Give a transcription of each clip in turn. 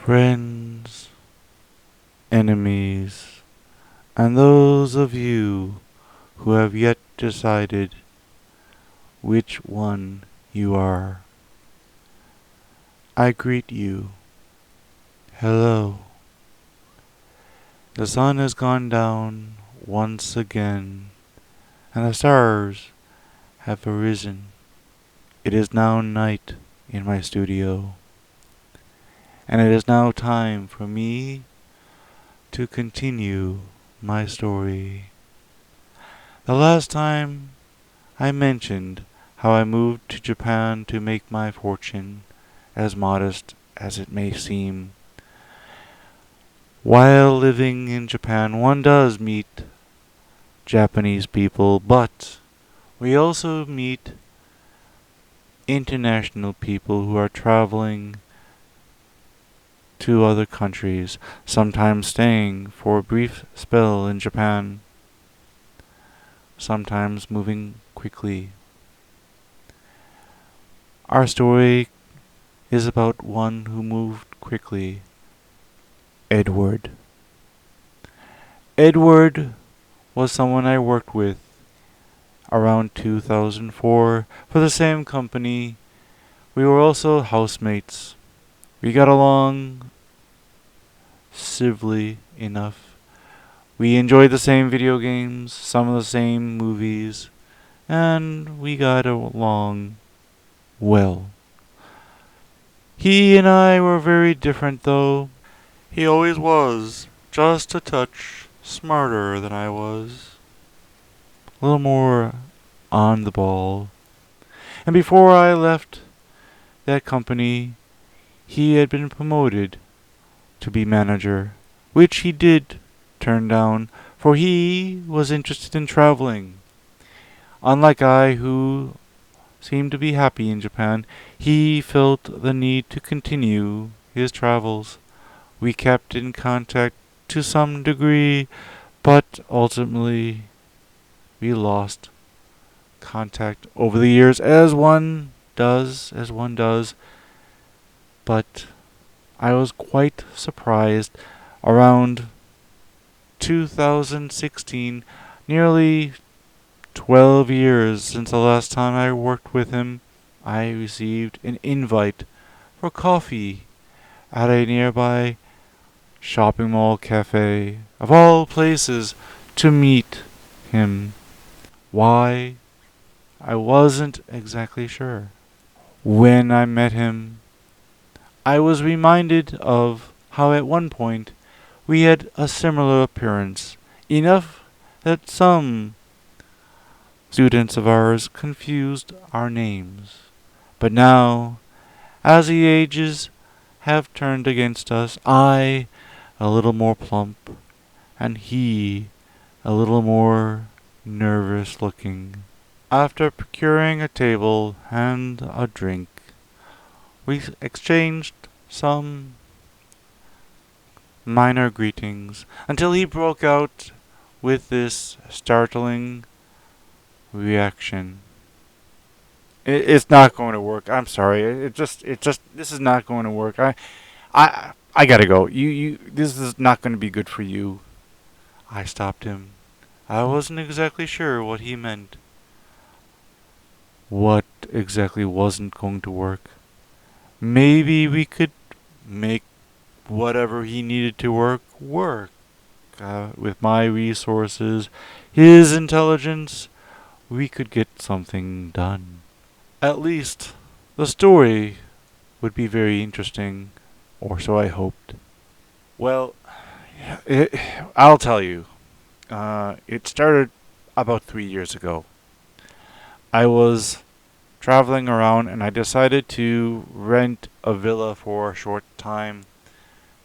friends, enemies, and those of you who have yet decided which one you are. I greet you. Hello. The sun has gone down once again, and the stars have arisen. It is now night in my studio, and it is now time for me to continue my story. The last time I mentioned how I moved to Japan to make my fortune, as modest as it may seem. While living in Japan, one does meet Japanese people, but we also meet international people who are traveling to other countries, sometimes staying for a brief spell in Japan, sometimes moving quickly. Our story is about one who moved quickly, Edward. Edward was someone I worked with around 2004 for the same company. We were also housemates. We got along civilly enough. We enjoyed the same video games, some of the same movies, and we got along well. He and I were very different, though. He always was just a touch smarter than I was. A little more on the ball. And before I left that company, he had been promoted to be manager, which he did turn down, for he was interested in traveling. Unlike I, who seemed to be happy in Japan, he felt the need to continue his travels. We kept in contact to some degree, but ultimately we lost contact over the years, as one does. But I was quite surprised. Around 2016, nearly 12 years since the last time I worked with him, I received an invite for coffee at a nearby shopping mall cafe, of all places, to meet him. Why? I wasn't exactly sure. When I met him, I was reminded of how at one point we had a similar appearance, enough that some students of ours confused our names. But now, as the ages have turned against us, I a little more plump, and he a little more nervous looking. After procuring a table and a drink, we exchanged some minor greetings until he broke out with this startling reaction. It's not going to work. I'm sorry. This is not going to work. I gotta go. This is not going to be good for you. I stopped him. I wasn't exactly sure what he meant. What exactly wasn't going to work? Maybe we could make whatever he needed to work. With my resources, his intelligence, we could get something done. At least, the story would be very interesting, or so I hoped. Well, I'll tell you. It started about 3 years ago. I was traveling around and I decided to rent a villa for a short time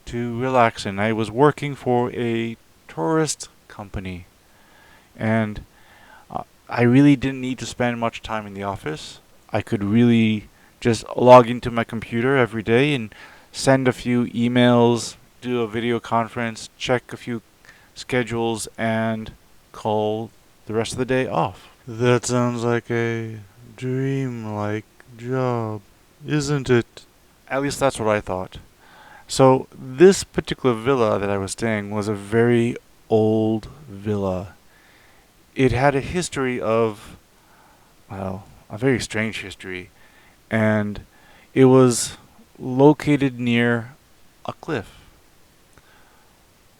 to relax in. I was working for a tourist company, and I really didn't need to spend much time in the office. I could really just log into my computer every day and send a few emails, do a video conference, check a few schedules, and call the rest of the day off. That sounds like a dream-like job, isn't it? At least that's what I thought. So this particular villa that I was staying was a very old villa. It had a history of, well, a very strange history, and it was located near a cliff.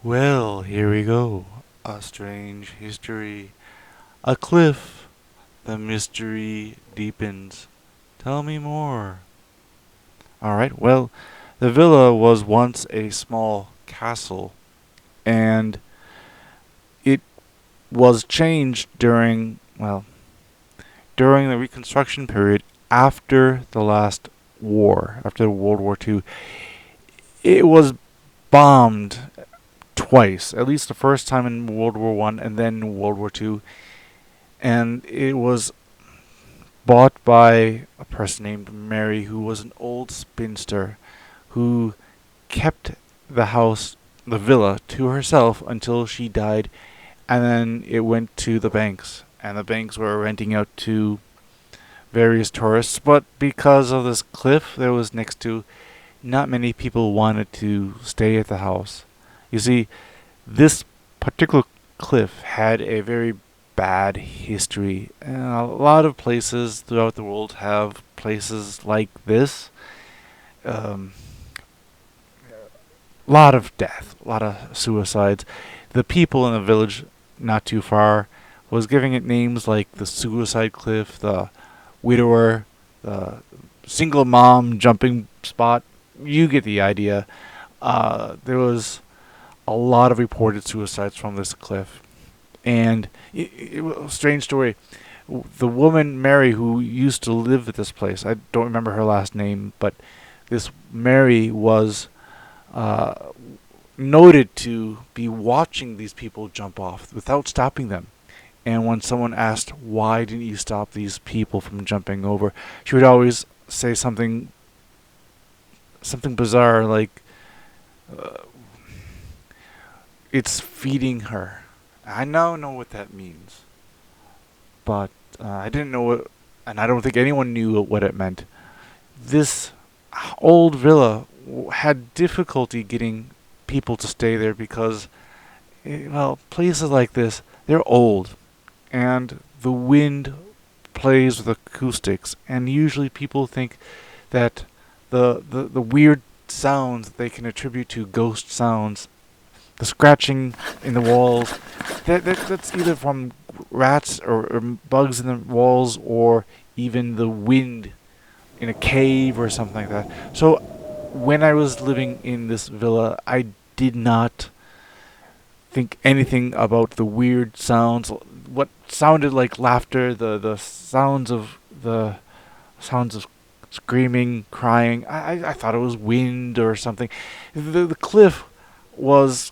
Well, here we go. A strange history. A cliff. The mystery deepens. Tell me more. Alright, well, the villa was once a small castle, and it was changed during the Reconstruction period after the last war, after World War II. It was bombed twice, at least the first time in World War One and then in World War Two, and it was bought by a person named Mary, who was an old spinster who kept the house, the villa, to herself until she died, and then it went to the banks, and the banks were renting out to various tourists. But because of this cliff that was next to, not many people wanted to stay at the house. You see, this particular cliff had a very bad history. And a lot of places throughout the world have places like this. Um, lot of death, a lot of suicides. The people in the village not too far was giving it names like the suicide cliff, the widower, the single mom jumping spot. You get the idea. There was a lot of reported suicides from this cliff. And it was a strange story. The woman, Mary, who used to live at this place, I don't remember her last name, but this Mary was uh, noted to be watching these people jump off without stopping them. And when someone asked, why didn't you stop these people from jumping over, she would always say something bizarre like, uh, it's feeding her. I now know what that means, but I didn't know what, and I don't think anyone knew what it meant. This old villa had difficulty getting people to stay there because, well, places like this, they're old, and the wind plays with acoustics, and usually people think that the weird sounds that they can attribute to ghost sounds, the scratching in the walls, that's either from rats or bugs in the walls, or even the wind in a cave or something like that. So when I was living in this villa, I did not think anything about the weird sounds, what sounded like laughter, the sounds of screaming, crying. I thought it was wind or something. The cliff was,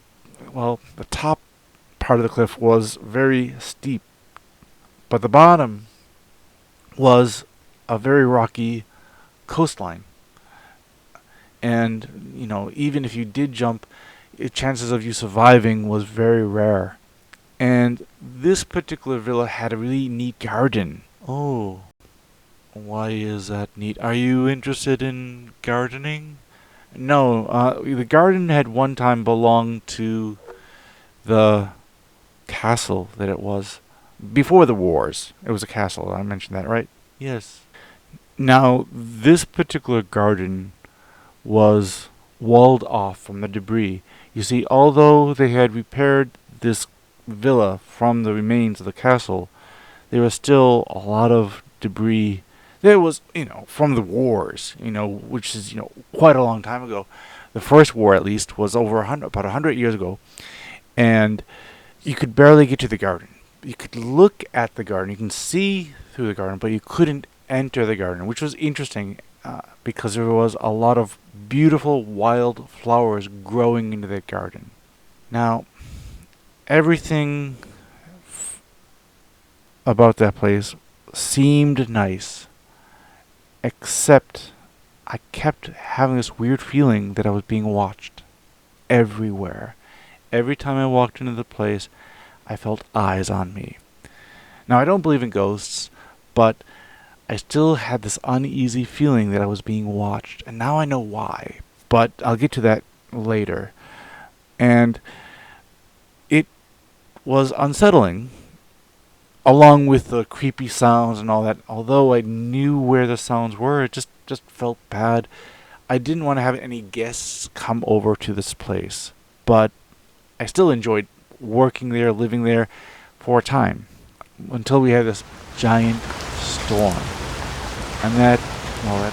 well, the top part of the cliff was very steep, but the bottom was a very rocky coastline. And, even if you did jump, chances of you surviving was very rare. And this particular villa had a really neat garden. Oh, why is that neat? Are you interested in gardening? No, the garden had one time belonged to the castle that it was. Before the wars, it was a castle. I mentioned that, right? Yes. Now, this particular garden was walled off from the debris. You see, although they had repaired this villa from the remains of the castle, there was still a lot of debris. There was, from the wars, which is, quite a long time ago. The first war, at least, was about 100 years ago, and you could barely get to the garden. You could look at the garden, you can see through the garden, but you couldn't enter the garden, which was interesting because there was a lot of beautiful wild flowers growing into that garden. Now, everything about that place seemed nice, except I kept having this weird feeling that I was being watched everywhere. Every time I walked into the place, I felt eyes on me. Now, I don't believe in ghosts, but I still had this uneasy feeling that I was being watched, and now I know why. but I'll get to that later. And it was unsettling, along with the creepy sounds and all that. Although I knew where the sounds were, it just felt bad. I didn't want to have any guests come over to this place, but I still enjoyed working there, living there for a time, until we had this giant storm. And that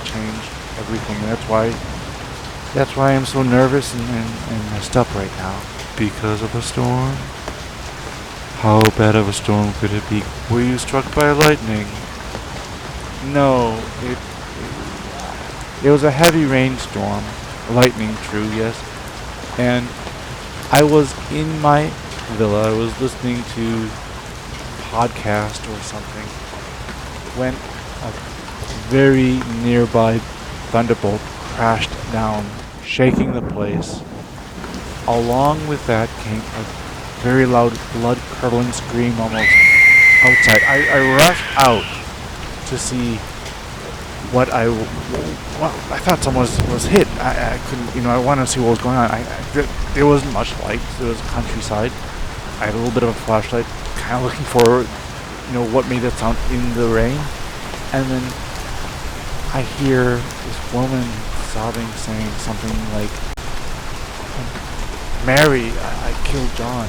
changed everything. That's why I'm so nervous and messed up right now. Because of a storm? How bad of a storm could it be? Were you struck by lightning? No, it was a heavy rainstorm. Lightning, true, yes. And I was in my villa. I was listening to a podcast or something when a very nearby thunderbolt crashed down, shaking the place. Along with that came a very loud, blood-curdling scream almost outside. I rushed out to see what I thought someone was hit. I couldn't, I wanted to see what was going on. There wasn't much light. There was countryside. I had a little bit of a flashlight, kind of looking for, what made that sound in the rain. And then I hear this woman sobbing, saying something like, "Mary, I killed John.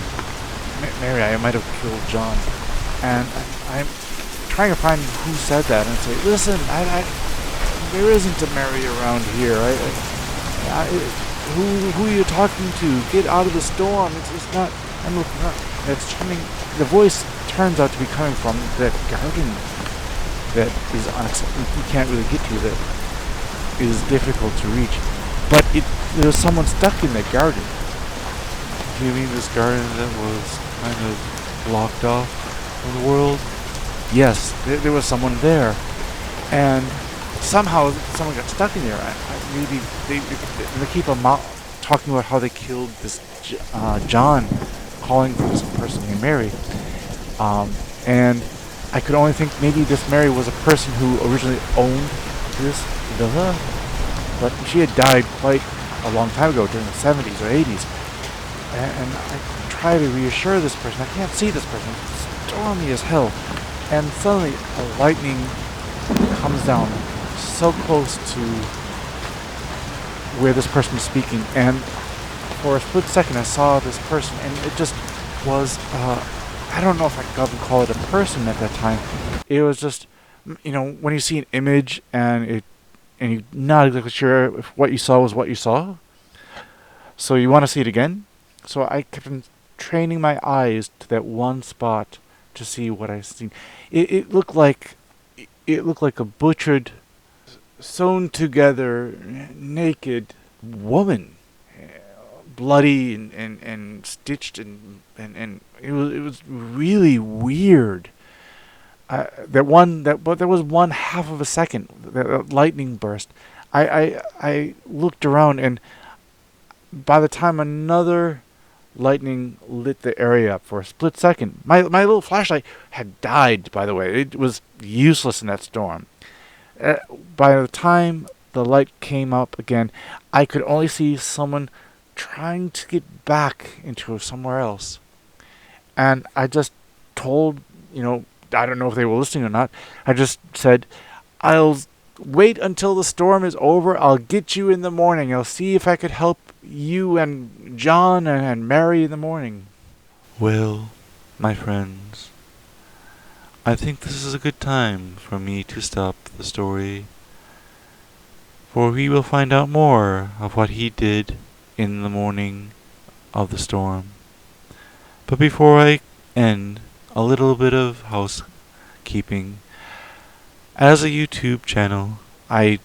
Mary, I might have killed John." And I'm trying to find who said that and say, "Listen, there isn't a Mary around here. Who are you talking to? Get out of the storm. It's not." I'm looking up. It's turning. The voice turns out to be coming from that garden that is unacceptable. You can't really get to, that is difficult to reach. But there's someone stuck in that garden. Do you mean this garden that was kind of blocked off from the world? Yes, there was someone there. And somehow someone got stuck in there. Maybe they keep talking about how they killed this John, calling for this person named Mary. And I could only think maybe this Mary was a person who originally owned this villa, but she had died quite a long time ago, during the 70s or 80s. And I try to reassure this person. I can't see this person. It's stormy as hell. And suddenly a lightning comes down so close to where this person was speaking. And for a split second I saw this person, and it just was, I don't know if I could even call it a person at that time. It was just, when you see an image and you're not exactly sure if what you saw was what you saw, so you want to see it again. So I kept on training my eyes to that one spot to see what I seen. It looked like a butchered, sewn together, naked woman, bloody and stitched, and it was really weird. There was one half of a second, that lightning burst. I looked around, and by the time another lightning lit the area up for a split second, my little flashlight had died, by the way. It was useless in that storm. By the time the light came up again, I could only see someone trying to get back into somewhere else. And I just told, I don't know if they were listening or not, I just said, "I'll wait until the storm is over. I'll get you in the morning. I'll see if I could help you and John and Mary in the morning." Well, my friends, I think this is a good time for me to stop the story, for we will find out more of what he did in the morning of the storm. But before I end, a little bit of housekeeping. As a YouTube channel, I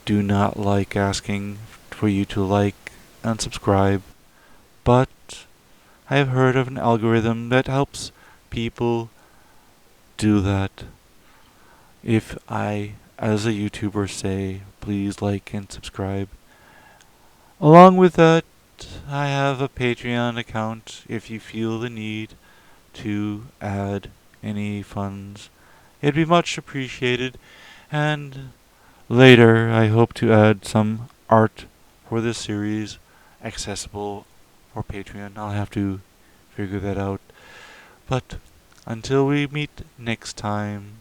do not like asking for you to like and subscribe, but I have heard of an algorithm that helps people do that. If I, as a YouTuber, say, "Please like and subscribe." Along with that, I have a Patreon account if you feel the need to add any funds. It'd be much appreciated, and later I hope to add some art for this series accessible for Patreon. I'll have to figure that out. But until we meet next time,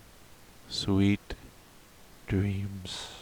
sweet dreams.